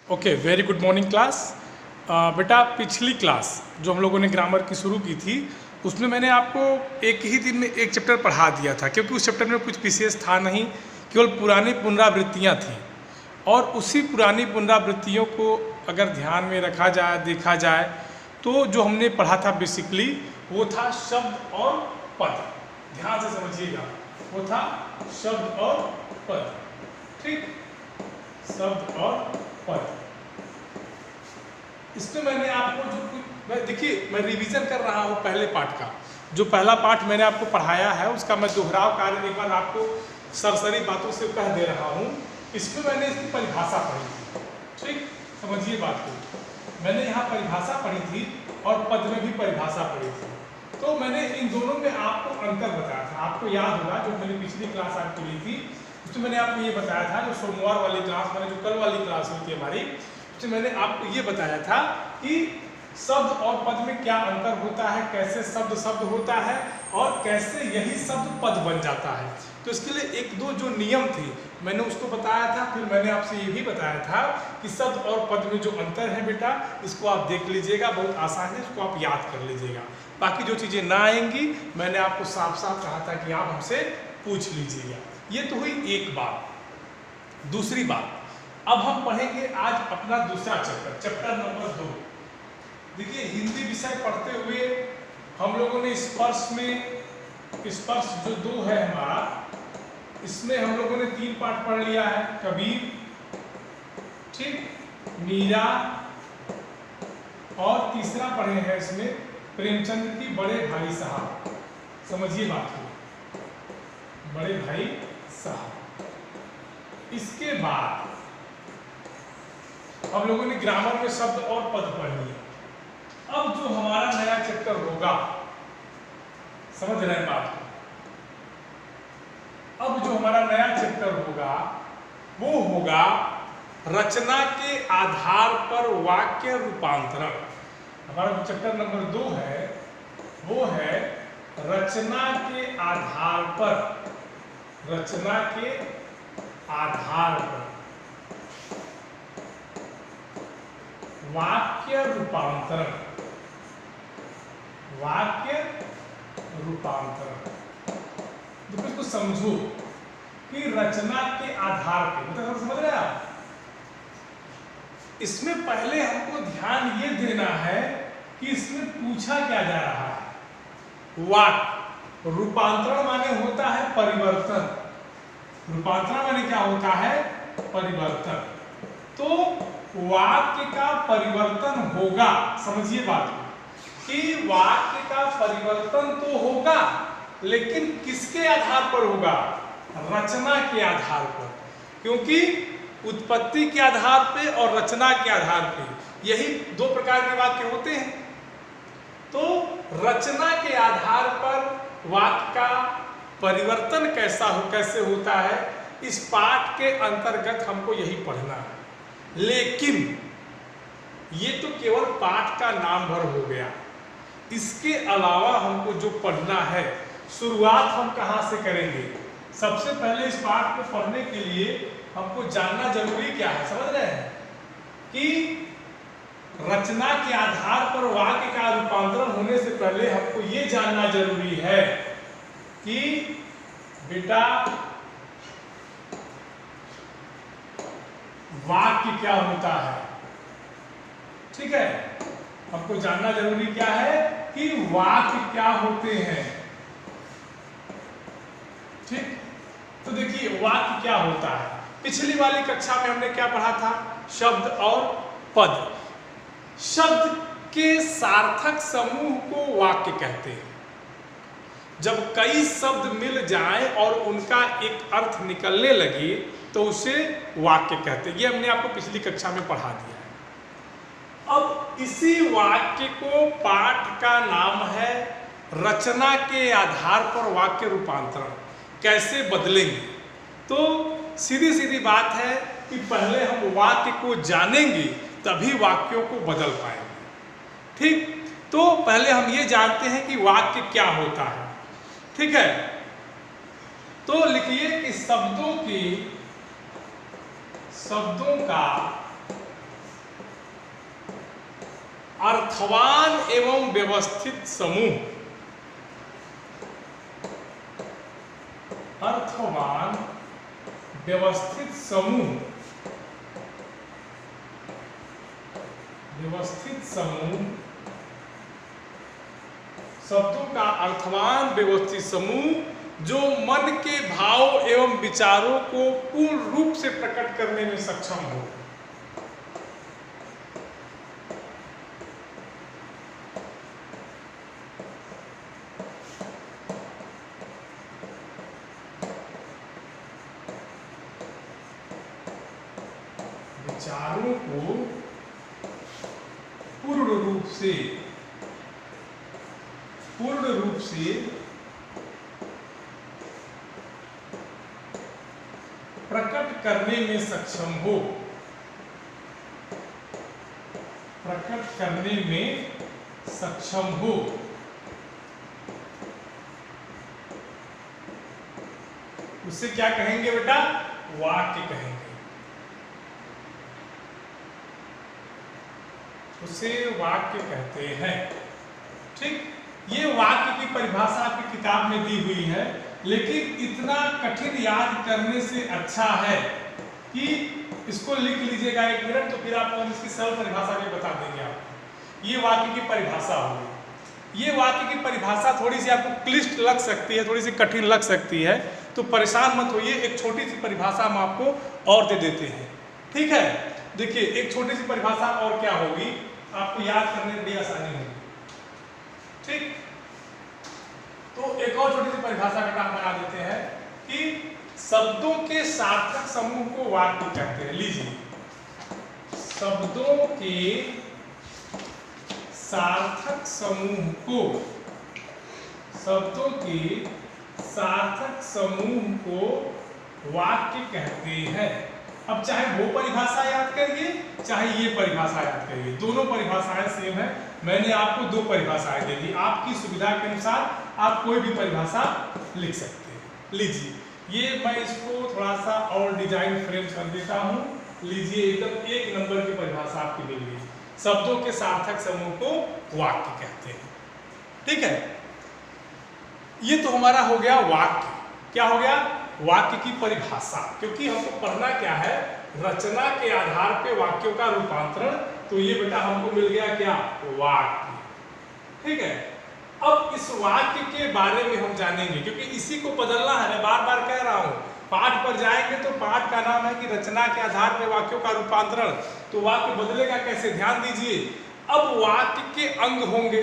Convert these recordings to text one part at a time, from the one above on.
Okay, very good morning class. बेटा, पिछली class जो हम लोगों ने ग्रामर की शुरू की थी उसमें मैंने आपको एक ही दिन में एक चैप्टर पढ़ा दिया था, क्योंकि उस चैप्टर में कुछ विशेष था नहीं, केवल पुरानी पुनरावृत्तियाँ थीं। और उसी पुरानी पुनरावृत्तियों को अगर ध्यान में रखा जाए, देखा जाए, तो जो हमने पढ़ा था बेसिकली वो था शब्द और पद। ध्यान से समझिएगा, वो था शब्द और पद। ठीक, शब्द और पद। इसमें मैंने आपको जो कुछ, देखिए मैं रिवीजन कर रहा हूँ पहले पाठ का। जो पहला पाठ मैंने आपको पढ़ाया है उसका मैं दोहराव कार्य एक बार आपको सरसरी बातों से कह दे रहा हूँ। इसमें मैंने इसकी परिभाषा पढ़ी थी। ठीक, समझिए बात को। मैंने यहाँ परिभाषा पढ़ी थी और पद में भी परिभाषा पढ़ी थी। तो मैंने इन दोनों में आपको अंतर बताया था। आपको याद होगा जो मैंने पिछली क्लास आपको ली थी उसमें मैंने आपको ये बताया था, जो सोमवार वाली क्लास, मैंने जो कल वाली क्लास हुई थी हमारी, उसमें मैंने आपको ये बताया था कि शब्द और पद में क्या अंतर होता है, कैसे शब्द शब्द होता है और कैसे यही शब्द पद बन जाता है। तो इसके लिए एक दो जो नियम थी मैंने उसको बताया था। फिर मैंने आपसे ये भी बताया था कि शब्द और पद में जो अंतर है बेटा, इसको आप देख लीजिएगा, बहुत आसान है, इसको आप याद कर लीजिएगा। बाकी जो चीज़ें ना आएंगी मैंने आपको साफ साफ कहा था कि आप हमसे पूछ लीजिएगा। ये तो हुई एक बात। दूसरी बात, अब हम पढ़ेंगे आज अपना दूसरा चैप्टर, चैप्टर नंबर 2। देखिए, हिंदी विषय पढ़ते हुए हम लोगों ने स्पर्श में, स्पर्श जो 2 है हमारा, इसमें हम लोगों ने 3 पाठ पढ़ लिया है। कबीर, ठीक, मीरा, और तीसरा पढ़े हैं इसमें प्रेमचंद की बड़े भाई साहब। समझिए बात को, बड़े भाई साहब। इसके बाद हम लोगों ने ग्रामर में शब्द और पद पढ़ लिए। अब जो हमारा नया चैप्टर होगा, समझ रहे हैं बात को, अब जो हमारा नया चैप्टर होगा वो होगा रचना के आधार पर वाक्य रूपांतरण। हमारा जो चैप्टर नंबर 2 है वो है रचना के आधार पर, रचना के आधार पर वाक्य रूपांतरण, वाक्य रूपांतरण। तो इसको समझो कि रचना के आधार पे, मतलब समझ रहे हैं आप। इसमें पहले हमको ध्यान ये देना है कि इसमें पूछा क्या जा रहा है। वाक्य रूपांतरण माने होता है परिवर्तन। रूपांतरण माने क्या होता है? परिवर्तन। तो वाक्य का परिवर्तन होगा, समझिए बात को, कि वाक्य का परिवर्तन तो होगा, लेकिन किसके आधार पर होगा? रचना के आधार पर। क्योंकि उत्पत्ति के आधार पे और रचना के आधार पे, यही 2 प्रकार के वाक्य होते हैं। तो रचना के आधार पर वाक्य का परिवर्तन कैसे होता है, इस पाठ के अंतर्गत हमको यही पढ़ना है। लेकिन ये तो केवल पाठ का नाम भर हो गया। इसके अलावा हमको जो पढ़ना है, शुरुआत हम कहाँ से करेंगे? सबसे पहले इस पाठ को पढ़ने के लिए हमको जानना जरूरी क्या है, समझ रहे हैं? कि रचना के आधार पर वाक्य का रूपांतरण होने से पहले हमको ये जानना जरूरी है कि बेटा वाक्य क्या होता है। ठीक है, हमको जानना जरूरी क्या है कि वाक्य क्या होते हैं। ठीक, तो देखिए वाक्य क्या होता है। पिछली वाली कक्षा में हमने क्या पढ़ा था? शब्द और पद। शब्द के सार्थक समूह को वाक्य कहते हैं। जब कई शब्द मिल जाएं और उनका एक अर्थ निकलने लगे तो उसे वाक्य कहते हैं। ये हमने आपको पिछली कक्षा में पढ़ा दिया है। अब इसी वाक्य को पाठ का नाम है रचना के आधार पर वाक्य रूपांतरण। कैसे बदलेंगे? तो सीधी सीधी बात है कि पहले हम वाक्य को जानेंगे तभी वाक्यों को बदल पाएंगे। ठीक, तो पहले हम ये जानते हैं कि वाक्य क्या होता है। ठीक है, तो लिखिए कि शब्दों का अर्थवान एवं व्यवस्थित समूह, अर्थवान व्यवस्थित समूह, व्यवस्थित समूह, शब्दों का अर्थवान व्यवस्थित समूह जो मन के भाव एवं विचारों को पूर्ण रूप से प्रकट करने में सक्षम हो। विचारों को पूर्ण रूप से प्रकट करने में सक्षम हो, प्रकट करने में सक्षम हो। उसे क्या कहेंगे बेटा? वाक्य कहेंगे। उसे वाक्य कहते हैं। ठीक, ये वाक्य की परिभाषा आपकी किताब में दी हुई है, लेकिन इतना कठिन याद करने से अच्छा है कि इसको लिख लीजिएगा 1 मिनट, तो फिर आपको इसकी सरल परिभाषा भी बता देंगे आपको। ये वाक्य की परिभाषा होगी। ये वाक्य की परिभाषा थोड़ी सी आपको क्लिष्ट लग सकती है, थोड़ी सी कठिन लग सकती है, तो परेशान मत होइए। एक छोटी सी परिभाषा हम आपको और दे देते हैं। ठीक है, देखिए एक छोटी सी परिभाषा और क्या होगी, आपको याद करने में बड़ी आसानी होगी। ठीक, तो एक और छोटी सी परिभाषा का काम बना देते हैं कि शब्दों के सार्थक समूह को वाक्य कहते हैं। लीजिए, शब्दों के सार्थक समूह को, शब्दों के सार्थक समूह को वाक्य कहते हैं। अब चाहे वो परिभाषा याद करिए, चाहे ये परिभाषा याद करिए, दोनों परिभाषाएं सेम है। मैंने आपको 2 परिभाषाएं दे दी, आपकी सुविधा के अनुसार आप कोई भी परिभाषा लिख सकते हैं। लीजिए, ये मैं इसको थोड़ा सा और डिजाइन फ्रेम कर देता हूँ। लीजिए, एकदम 1 नंबर की परिभाषा आपकी मिल गई। शब्दों के सार्थक समूह को वाक्य कहते हैं। ठीक है, ये तो हमारा हो गया वाक्य। क्या हो गया? वाक्य की परिभाषा। क्योंकि हमको पढ़ना क्या है, रचना के आधार पे वाक्यों का रूपांतरण। तो ये बेटा हमको मिल गया क्या? वाक्य। ठीक है, अब इस वाक्य के बारे में हम जानेंगे, क्योंकि इसी को बदलना है। मैं बार बार कह रहा हूं, पाठ पर जाएंगे तो पाठ का नाम है कि रचना के आधार पर वाक्यों का रूपांतरण। तो वाक्य बदलेगा कैसे? ध्यान दीजिए। अब वाक्य के अंग होंगे।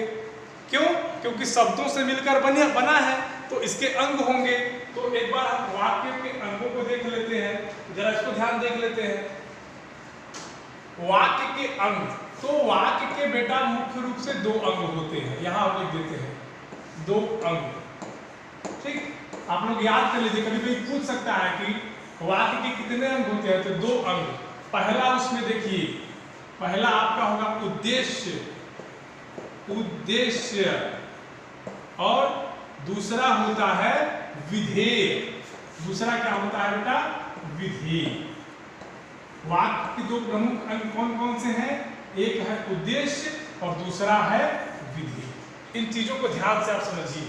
क्यों? क्योंकि शब्दों से मिलकर बना है, तो इसके अंग होंगे। तो एक बार हम वाक्य के अंगों को देख लेते हैं, जरा इसको ध्यान देख लेते हैं। वाक्य के अंग, तो वाक्य के बेटा मुख्य रूप से 2 अंग होते हैं। यहां हम लिख देते हैं 2 अंग। ठीक, आप लोग याद कर लीजिए, कभी कोई पूछ सकता है कि वाक्य के कितने अंग होते हैं, तो 2 अंग। पहला उसमें देखिए, पहला आपका होगा उद्देश्य, उद्देश्य, और दूसरा होता है विधेय। दूसरा क्या होता है बेटा? विधेय। वाक्य के 2 प्रमुख अंग कौन कौन से हैं? एक है उद्देश्य और दूसरा है विधेय। इन चीजों को ध्यान से आप समझिए।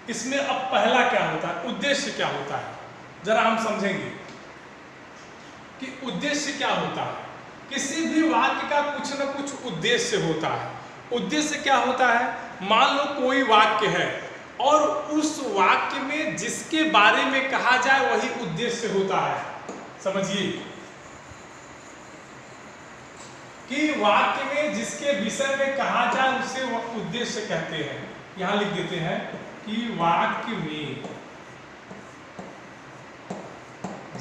इसमें अब पहला क्या होता है, उद्देश्य क्या होता है, जरा हम समझेंगे कि उद्देश्य क्या होता है। किसी भी वाक्य का कुछ न कुछ उद्देश्य होता है। उद्देश्य क्या होता है? मान लो कोई वाक्य है और उस वाक्य में जिसके बारे में कहा जाए वही उद्देश्य होता है। समझिए कि वाक्य में जिसके विषय में कहा जाए उसे उद्देश्य कहते हैं। यहां लिख देते हैं कि वाक्य में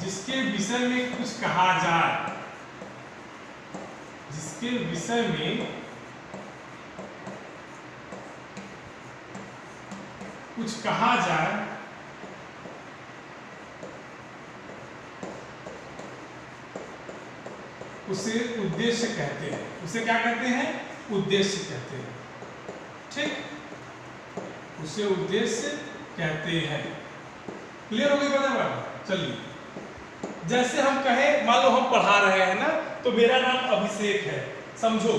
जिसके विषय में कुछ कहा जाए, जिसके विषय में कुछ कहा जाए उसे उद्देश्य कहते हैं। उसे क्या कहते हैं? उद्देश्य कहते हैं। ठीक, उसे उद्देश्य कहते हैं। क्लियर हो गई बात? चलिए, जैसे हम कहें, मान लो हम पढ़ा रहे हैं ना, तो मेरा नाम अभिषेक है, समझो।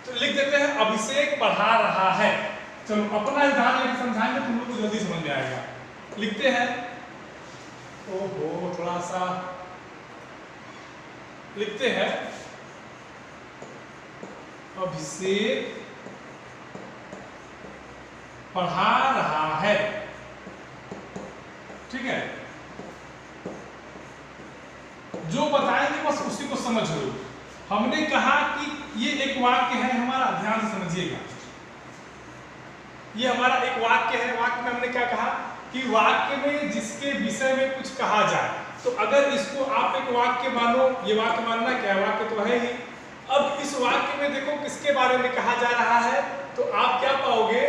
तो लिख देते हैं अभिषेक पढ़ा रहा है। चलो अपना उदाहरण लेकर समझाएंगे, तुम लोग को जल्दी समझ में आएगा। लिखते हैं, ओहो थोड़ा सा लिखते हैं, अभिषेक पढ़ा रहा है। ठीक है, जो बताएंगे बस उसी को समझ लो। हमने कहा कि ये एक वाक्य है हमारा, ध्यान से समझिएगा। ये हमारा एक वाक्य है। वाक्य में हमने क्या कहा कि वाक्य में जिसके विषय में कुछ कहा जाए, तो अगर इसको आप एक वाक्य मानो, ये वाक्य मानना क्या है, वाक्य तो है ही। अब इस वाक्य में देखो किसके बारे में कहा जा रहा है, तो आप क्या पाओगे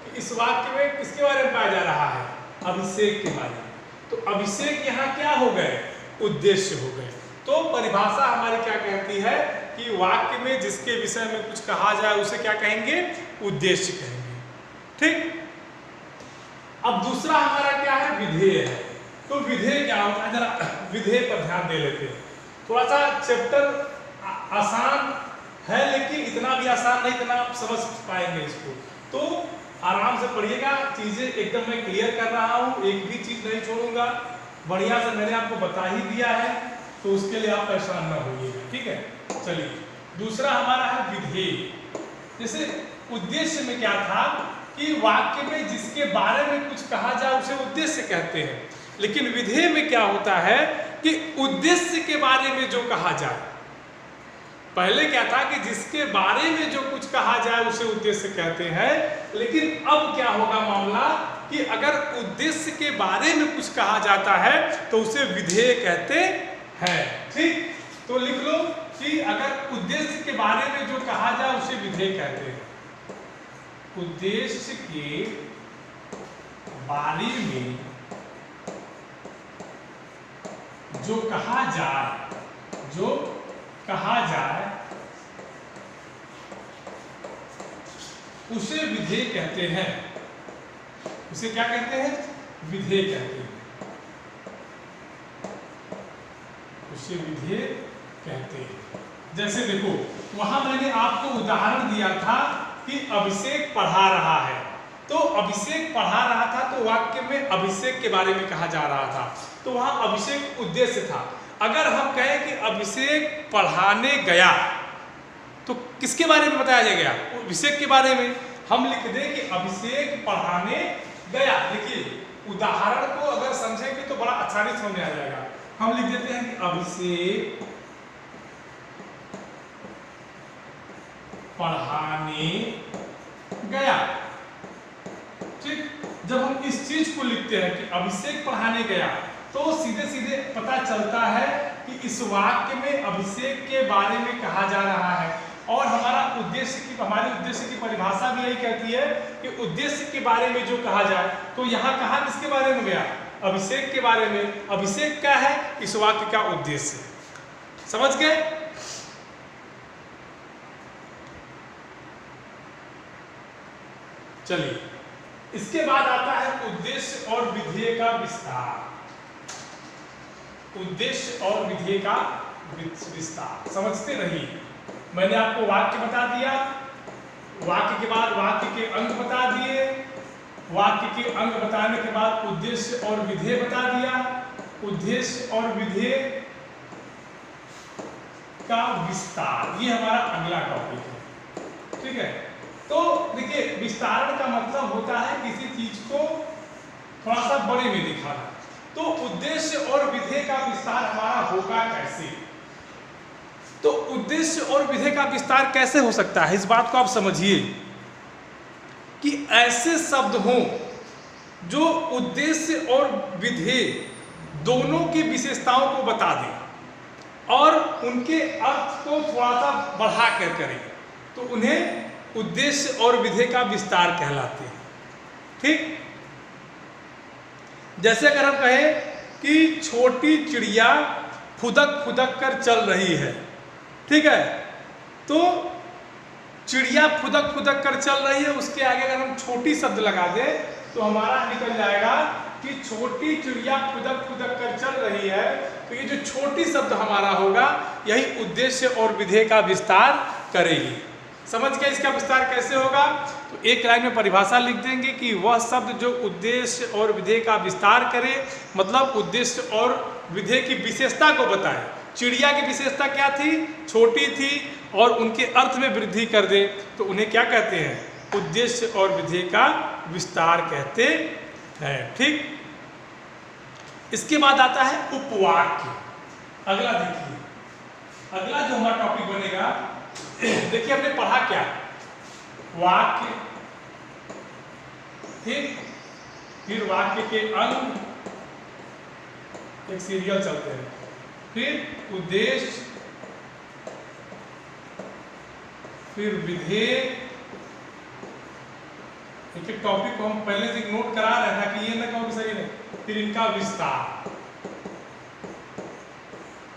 कि इस वाक्य में किसके बारे में पाया जा रहा है, अभिषेक के बारे में। तो अभिषेक यहाँ क्या हो गए, उद्देश्य हो गए। तो परिभाषा हमारी क्या कहती है कि वाक्य में जिसके विषय में कुछ कहा जाए उसे क्या कहेंगे, उद्देश्य कहेंगे। ठीक, अब दूसरा हमारा क्या है, विधेय है। तो विधेय क्या होता है, जरा विधेय पर ध्यान दे लेते हैं। थोड़ा सा चैप्टर आसान है, लेकिन इतना भी आसान नहीं, इतना आप समझ पाएंगे इसको। तो आराम से पढ़िएगा, चीजें एकदम मैं क्लियर कर रहा हूँ, एक भी चीज नहीं छोड़ूंगा। बढ़िया से मैंने आपको बता ही दिया है, तो उसके लिए आप परेशान ना होइएगा। ठीक है, चलिए दूसरा हमारा है विधेय। जैसे उद्देश्य में क्या था कि वाक्य में जिसके बारे में कुछ कहा जाए उसे उद्देश्य कहते हैं, लेकिन विधेय में क्या होता है कि उद्देश्य के बारे में जो कहा जाए। पहले क्या था कि जिसके बारे में जो कुछ कहा जाए उसे उद्देश्य कहते हैं, लेकिन अब क्या होगा मामला कि अगर उद्देश्य के बारे में कुछ कहा जाता है तो उसे विधेय कहते हैं। ठीक, तो लिख लो कि अगर उद्देश्य के बारे में जो कहा जाए उसे विधेय कहते हैं। उद्देश्य के बारे में जो कहा जाए उसे विधेय कहते हैं। उसे क्या कहते हैं, विधेय कहते हैं। उसे विधेय कहते हैं। जैसे देखो वहां मैंने आपको उदाहरण दिया था कि अभिषेक पढ़ा रहा है। तो अभिषेक पढ़ा रहा था तो वाक्य में अभिषेक के बारे में कहा जा रहा था, तो वहां अभिषेक उद्देश्य था। अगर हम कहें कि अभिषेक पढ़ाने गया तो किसके बारे में बताया गया, अभिषेक के बारे में। हम लिख दें कि अभिषेक पढ़ाने गया। देखिए उदाहरण को अगर समझेंगे तो बड़ा आसानी समझ में आ जाएगा। हम लिख देते हैं कि अभिषेक पढ़ाने गया। ठीक, जब हम इस चीज को लिखते हैं कि अभिषेक पढ़ाने गया, तो सीधे सीधे पता चलता है कि इस वाक्य में अभिषेक के बारे में कहा जा रहा है। और हमारी उद्देश्य की परिभाषा भी यही कहती है कि उद्देश्य के बारे में जो कहा जाए। तो यहाँ कहा किसके बारे में गया, अभिषेक के बारे में। अभिषेक क्या है, इस वाक्य का उद्देश्य। समझ गए। चलिए इसके बाद आता है उद्देश्य और विधेय का विस्तार। उद्देश्य और विधेय का विस्तार समझते रहिए। मैंने आपको वाक्य बता दिया, वाक्य के बाद वाक्य के अंग बता दिए, वाक्य के अंग बताने के बाद उद्देश्य और विधेय बता दिया, उद्देश्य और विधेय का विस्तार, ये हमारा अगला टॉपिक है। ठीक है, तो देखिए विस्तारण का मतलब होता है किसी चीज को थोड़ा सा बड़े में दिखाना। तो उद्देश्य और विधेय का विस्तार हमारा होगा कैसे, तो उद्देश्य और विधेय का विस्तार कैसे हो सकता है, इस बात को आप समझिए कि ऐसे शब्द हों जो उद्देश्य और विधेय दोनों की विशेषताओं को बता दें और उनके अर्थ को थोड़ा सा बढ़ा कर करें, तो उन्हें उद्देश्य और विधेय का विस्तार कहलाते हैं। ठीक, जैसे अगर हम कहें कि छोटी चिड़िया फुदक फुदक कर चल रही है, ठीक है, तो चिड़िया फुदक फुदक कर चल रही है, उसके आगे अगर हम छोटी शब्द लगा दें तो हमारा निकल जाएगा कि छोटी चिड़िया फुदक फुदक कर चल रही है। तो ये जो छोटी शब्द हमारा होगा यही उद्देश्य और विधेय का विस्तार करेगी। समझ गए इसका विस्तार कैसे होगा? तो एक लाइन में परिभाषा लिख देंगे कि वह शब्द जो उद्देश्य और विधेय का विस्तार करे, मतलब उद्देश्य और विधेय की विशेषता को बताए। चिड़िया की विशेषता क्या थी? छोटी थी और उनके अर्थ में वृद्धि कर दे, तो उन्हें क्या कहते हैं? उद्देश्य और विधेय का विस्तार कहते हैं। ठीक, इसके बाद आता है उपवाक्य। अगला देखिए, अगला जो हमारा टॉपिक बनेगा, देखिए हमने पढ़ा क्या? वाक्य, ठीक, फिर वाक्य के अंग, एक सीरियल चलते हैं, फिर उद्देश्य, फिर विधेय। एक टॉपिक को हम पहले से नोट करा रहे था कि ये ना कहो कि सही नहीं, फिर इनका विस्तार।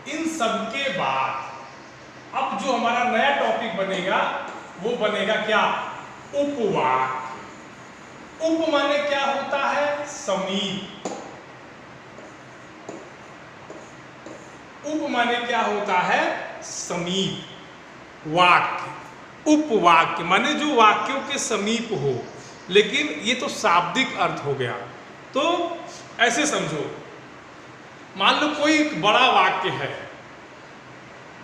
इन सब के बाद अब जो हमारा नया टॉपिक बनेगा वो बनेगा क्या? उपवाक्य। उप माने क्या होता है? समीप। उप माने क्या होता है? समीप। वाक्य, उपवाक्य माने जो वाक्यों के समीप हो, लेकिन ये तो शाब्दिक अर्थ हो गया। तो ऐसे समझो, मान लो कोई एक बड़ा वाक्य है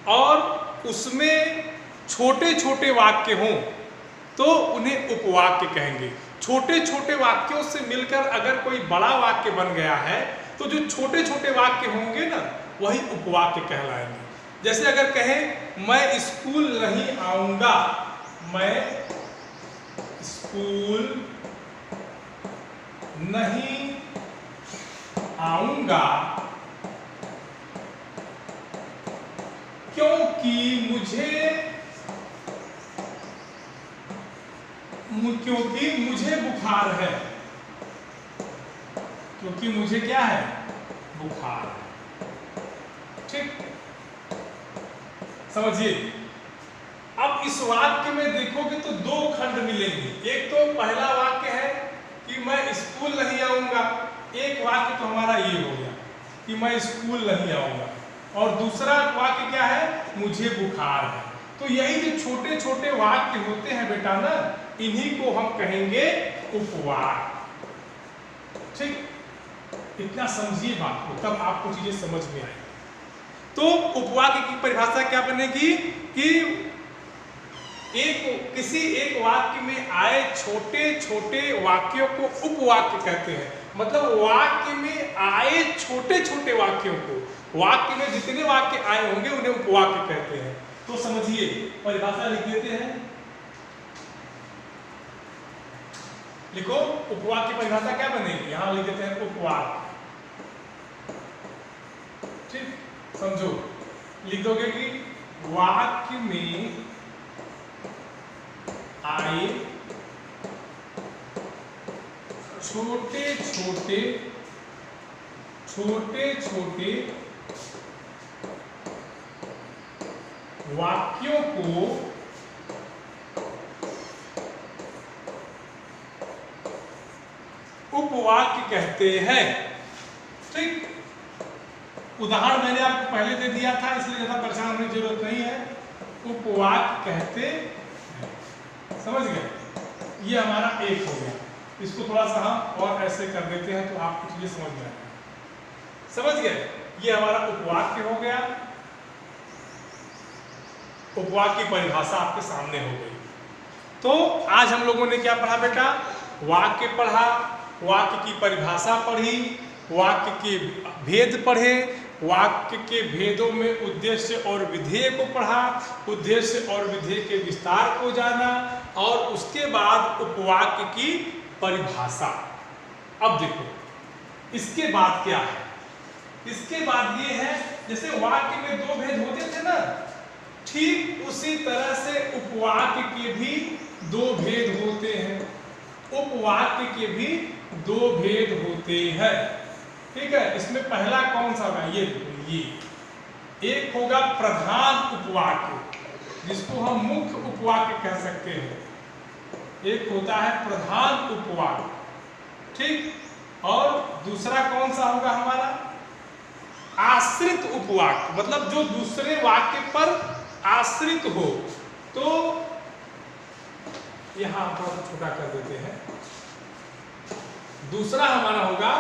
और उसमें छोटे छोटे वाक्य हों तो उन्हें उपवाक्य कहेंगे। छोटे छोटे वाक्यों से मिलकर अगर कोई बड़ा वाक्य बन गया है तो जो छोटे छोटे वाक्य होंगे ना, वही उपवाक्य कहलाएंगे। जैसे अगर कहें मैं स्कूल नहीं आऊंगा, मैं स्कूल नहीं आऊंगा क्योंकि मुझे बुखार है। क्योंकि मुझे क्या है? बुखार है। ठीक, समझिए। अब इस वाक्य में देखोगे तो दो खंड मिलेंगे। एक तो पहला वाक्य है कि मैं स्कूल नहीं आऊंगा, एक वाक्य तो हमारा ये हो गया कि मैं स्कूल नहीं आऊंगा, और दूसरा वाक्य क्या है? मुझे बुखार है। तो यही जो छोटे छोटे वाक्य होते हैं बेटा ना, इन्हीं को हम कहेंगे उपवाक्य। ठीक, इतना समझिए बात को, तब आपको चीजें समझ में आएगी। तो उपवाक्य की परिभाषा क्या बनेगी कि किसी एक वाक्य में आए छोटे छोटे वाक्यों को उपवाक्य कहते हैं। मतलब वाक्य में आए छोटे छोटे वाक्यों को, वाक्य में जितने वाक्य आए होंगे उन्हें उपवाक्य कहते हैं। तो समझिए, परिभाषा लिख देते हैं। लिखो, उपवाक्य की परिभाषा क्या बनेगी? यहां लिख देते हैं उपवाक्य। ठीक, समझो, लिख दोगे कि वाक्य में आए छोटे छोटे वाक्यों को उपवाक्य कहते हैं। ठीक, उदाहरण मैंने आपको पहले दे दिया था, इसलिए ज्यादा परेशान होने की जरूरत नहीं है। उपवाक्य कहते हैं, समझ गए? ये हमारा एक हो गया। इसको थोड़ा सा हम और ऐसे कर देते हैं तो आपको चीजें समझ में आएगा। समझ गए? ये हमारा उपवाक्य हो गया। उपवाक्य की परिभाषा आपके सामने हो गई। तो आज हम लोगों ने क्या पढ़ा बेटा? वाक्य पढ़ा, वाक्य की परिभाषा पढ़ी, वाक्य के भेद पढ़े, वाक्य के भेदों में उद्देश्य और विधेय को पढ़ा, उद्देश्य और विधेय के विस्तार को जाना, और उसके बाद उपवाक्य की परिभाषा। अब देखो इसके बाद क्या है? इसके बाद ये है, जैसे वाक्य में दो भेद होते थे ना, ठीक उसी तरह से उपवाक्य के भी दो भेद होते हैं। उपवाक्य के भी दो भेद होते हैं। ठीक है, इसमें पहला कौन सा होगा? ये एक होगा प्रधान उपवाक्य, जिसको हम मुख्य उपवाक्य कह सकते हैं। एक होता है प्रधान उपवाक्य। ठीक, और दूसरा कौन सा होगा हमारा? आश्रित उपवाक्य, मतलब जो दूसरे वाक्य पर आश्रित हो। तो यहाँ हम थोड़ा सा छोटा कर देते हैं। दूसरा हमारा होगा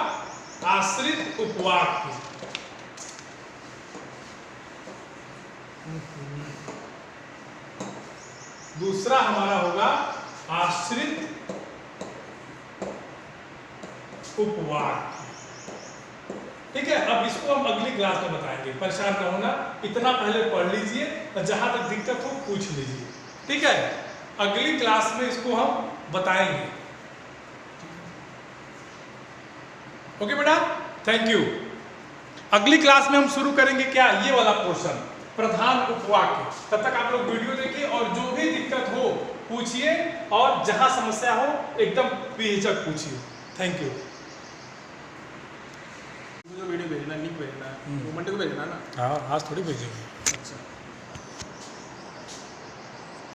आश्रित उपवाक्य। दूसरा हमारा होगा आश्रित उपवाक्य। ठीक है, अब इसको हम अगली क्लास में बताएंगे, परेशान न होना, इतना पहले पढ़ लीजिए और जहां तक दिक्कत हो पूछ लीजिए। ठीक है, अगली क्लास में इसको हम बताएंगे। ओके बेटा, थैंक यू। अगली क्लास में हम शुरू करेंगे क्या, ये वाला पोर्शन, प्रधान उपवाक्य। तब तक आप लोग वीडियो देखिए और जो भी दिक्कत हो पूछिए, और जहां समस्या हो एकदम बेहिचक पूछिए। Thank you. जो वीडियो भेजना, लिंक भेजना है, वो मंडे को भेजना है ना? हाँ, आज थोड़ी भेजेंगे।